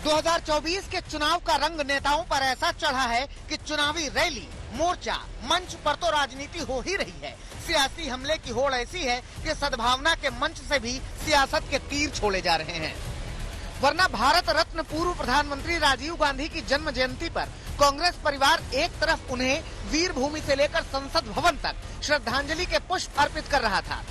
2024 के चुनाव का रंग नेताओं पर ऐसा चढ़ा है कि चुनावी रैली, मोर्चा, मंच पर तो राजनीति हो ही रही है। सियासी हमले की होड़ ऐसी है कि सद्भावना के मंच से भी सियासत के तीर छोड़े जा रहे हैं। वरना भारत रत्न पूर्व प्रधानमंत्री राजीव गांधी की जन्म जयंती पर कांग्रेस परिवार एक तरफ उन्हें वीर भूमि से लेकर संसद भवन तक श्रद्धांजलि के पुष्प अर्पित कर रहा था।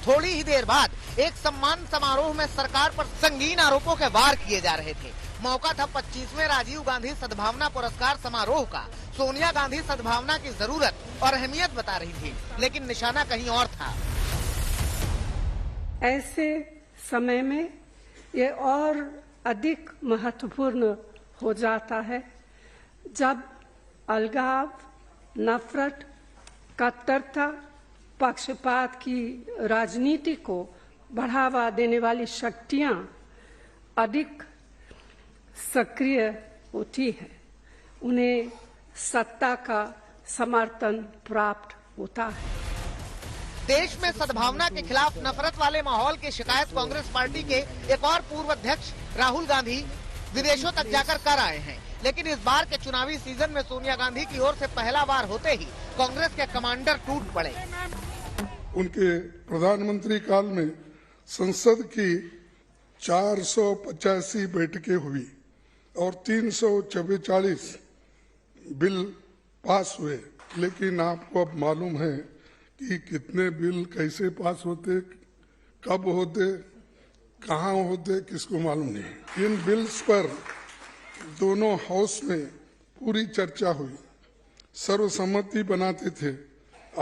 थोड़ी ही देर बाद एक सम्मान समारोह में सरकार पर संगीन आरोपों के वार किए जा रहे थे। मौका था 25वें राजीव गांधी सद्भावना पुरस्कार समारोह का। सोनिया गांधी सद्भावना की जरूरत और अहमियत बता रही थी, लेकिन निशाना कहीं और था। ऐसे समय में ये और अधिक महत्वपूर्ण हो जाता है जब अलगाव, नफरत, कट्टरता, पक्षपात की राजनीति को बढ़ावा देने वाली शक्तियां अधिक सक्रिय होती है। उन्हें सत्ता का समर्थन प्राप्त होता है। देश में सद्भावना के खिलाफ नफरत वाले माहौल की शिकायत कांग्रेस पार्टी के एक और पूर्व अध्यक्ष राहुल गांधी विदेशों तक जाकर कर आए हैं। लेकिन इस बार के चुनावी सीजन में सोनिया गांधी की ओर से पहला वार होते ही कांग्रेस के कमांडर टूट पड़े। उनके प्रधानमंत्री काल में संसद की 485 बैठकें हुई और 344 बिल पास हुए। लेकिन आपको अब मालूम है कि कितने बिल कैसे पास होते, कब होते, कहां होते, किसको मालूम नहीं। इन बिल्स पर दोनों हाउस में पूरी चर्चा हुई, सर्वसम्मति बनाते थे।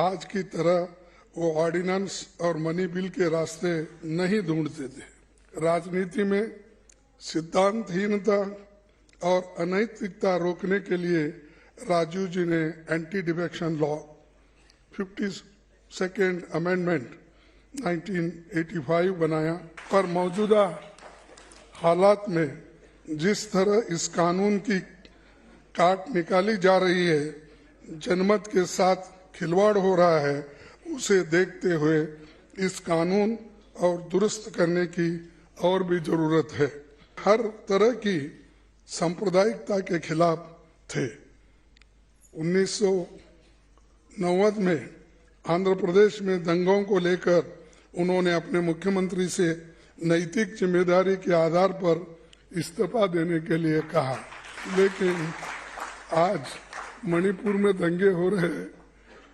आज की तरह वो ऑर्डिनेंस और मनी बिल के रास्ते नहीं ढूंढते थे। राजनीति में सिद्धांतहीनता और अनैतिकता रोकने के लिए राजीव जी ने anti defection law 52nd amendment 1985 बनाया। पर मौजूदा हालात में जिस तरह इस कानून की काट निकाली जा रही है, जनमत के साथ खिलवाड़ हो रहा है, उसे देखते हुए इस कानून और दुरुस्त करने की और भी जरूरत है। हर तरह की सांप्रदायिकता के खिलाफ थे। 1990 में आंध्र प्रदेश में दंगों को लेकर उन्होंने अपने मुख्यमंत्री से नैतिक जिम्मेदारी के आधार पर इस्तीफा देने के लिए कहा। लेकिन आज मणिपुर में दंगे हो रहे हैं,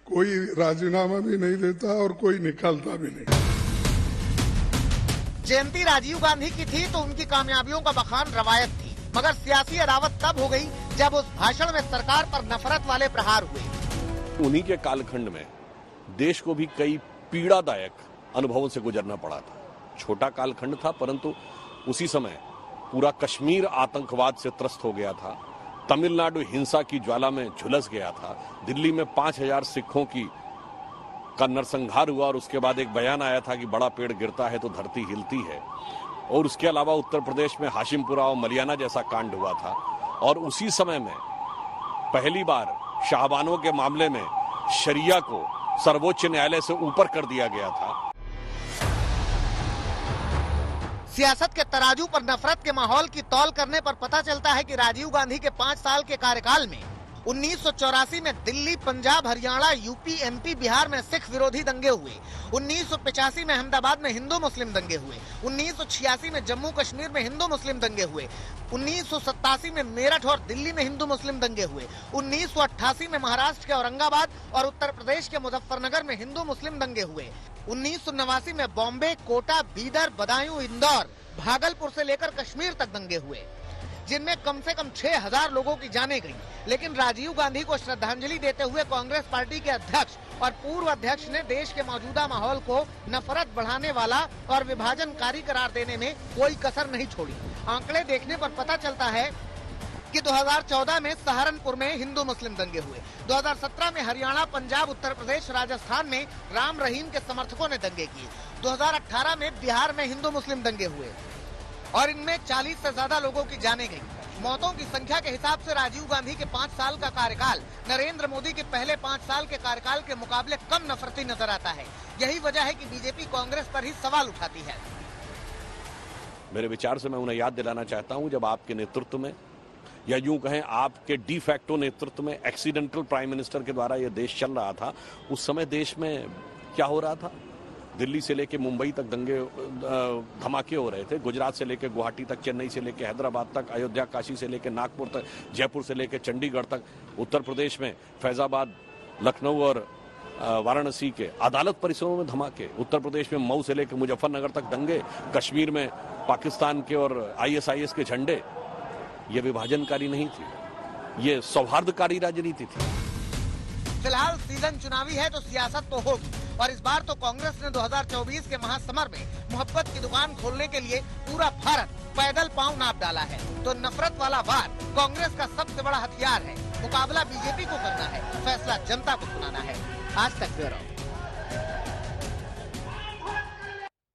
कोई राजीनामा भी नहीं देता और कोई निकालता भी नहीं। जयंती राजीव गांधी की थी तो उनकी कामयाबियों का बखान रवायत थी, मगर सियासी अदावत तब हो गई जब उस भाषण में सरकार पर नफरत वाले प्रहार हुए। उन्हीं के कालखंड में देश को भी कई पीड़ादायक अनुभवों से गुजरना पड़ा था। छोटा कालखंड था, परंतु उसी समय पूरा कश्मीर आतंकवाद से त्रस्त हो गया था। तमिलनाडु हिंसा की ज्वाला में झुलस गया था। दिल्ली में 5000 सिखों का नरसंहार हुआ और उसके बाद एक बयान आया था कि बड़ा पेड़ गिरता है तो धरती हिलती है। और उसके अलावा उत्तर प्रदेश में हाशिमपुरा और मलियाना जैसा कांड हुआ था। और उसी समय में पहली बार शाहबानों के मामले में शरिया को सर्वोच्च न्यायालय से ऊपर कर दिया गया था। सियासत के तराजू पर नफरत के माहौल की तौल करने पर पता चलता है कि राजीव गांधी के 5 साल के कार्यकाल में 1984 में दिल्ली, पंजाब, हरियाणा, यूपी, एमपी, बिहार में सिख विरोधी दंगे हुए। 1985 में अहमदाबाद में हिंदू मुस्लिम दंगे हुए। 1986 में जम्मू कश्मीर में हिंदू मुस्लिम दंगे हुए। 1987 में मेरठ और दिल्ली में हिंदू मुस्लिम दंगे हुए। 1988 में महाराष्ट्र के औरंगाबाद और उत्तर प्रदेश के मुजफ्फरनगर में हिंदू मुस्लिम दंगे हुए। 1989 में बॉम्बे, कोटा, बीदर, बदायूं, इंदौर, भागलपुर से लेकर कश्मीर तक दंगे हुए, जिनमें कम से कम 6000 लोगों की जानें गई। लेकिन राजीव गांधी को श्रद्धांजलि देते हुए कांग्रेस पार्टी के अध्यक्ष और पूर्व अध्यक्ष ने देश के मौजूदा माहौल को नफरत बढ़ाने वाला और विभाजनकारी करार देने में कोई कसर नहीं छोड़ी। आंकड़े देखने पर पता चलता है कि 2014 में सहारनपुर में हिंदू मुस्लिम दंगे हुए। 2017 में हरियाणा, पंजाब, उत्तर प्रदेश, राजस्थान में राम रहीम के समर्थकों ने दंगे किए। 2018 में बिहार में हिंदू मुस्लिम दंगे हुए और इनमें 40 से ज्यादा लोगों की जानें गई। मौतों की संख्या के हिसाब से राजीव गांधी के 5 साल का कार्यकाल नरेंद्र मोदी के पहले 5 साल के कार्यकाल के मुकाबले कम नफरती नजर आता है। यही वजह है कि बीजेपी कांग्रेस पर ही सवाल उठाती है। मेरे विचार से मैं उन्हें याद दिलाना चाहता हूं, जब आपके नेतृत्व में, या यूं कहें आपके डी फैक्टो नेतृत्व में, एक्सीडेंटल प्राइम मिनिस्टर के द्वारा यह देश चल रहा था, उस समय देश में क्या हो रहा था? दिल्ली से लेकर मुंबई तक दंगे धमाके हो रहे थे, गुजरात से लेकर गुवाहाटी तक, चेन्नई से लेकर हैदराबाद तक, अयोध्या काशी से लेकर नागपुर तक, जयपुर से लेकर चंडीगढ़ तक, उत्तर प्रदेश में फैजाबाद, लखनऊ और वाराणसी के अदालत परिसरों में धमाके, उत्तर प्रदेश में मऊ से लेकर मुजफ्फरनगर तक दंगे, कश्मीर में पाकिस्तान के और ISIS के झंडे। ये विभाजनकारी नहीं थी, ये सौहार्दकारी राजनीति थी। फिलहाल सीजन चुनावी है तो सियासत तो होगी, और इस बार तो कांग्रेस ने 2024 के महासमर में मोहब्बत की दुकान खोलने के लिए पूरा भारत पैदल पांव नाप डाला है। तो नफरत वाला वार कांग्रेस का सबसे बड़ा हथियार है। मुकाबला बीजेपी को करना है, फैसला जनता को सुनाना है। आज तक ब्यूरो।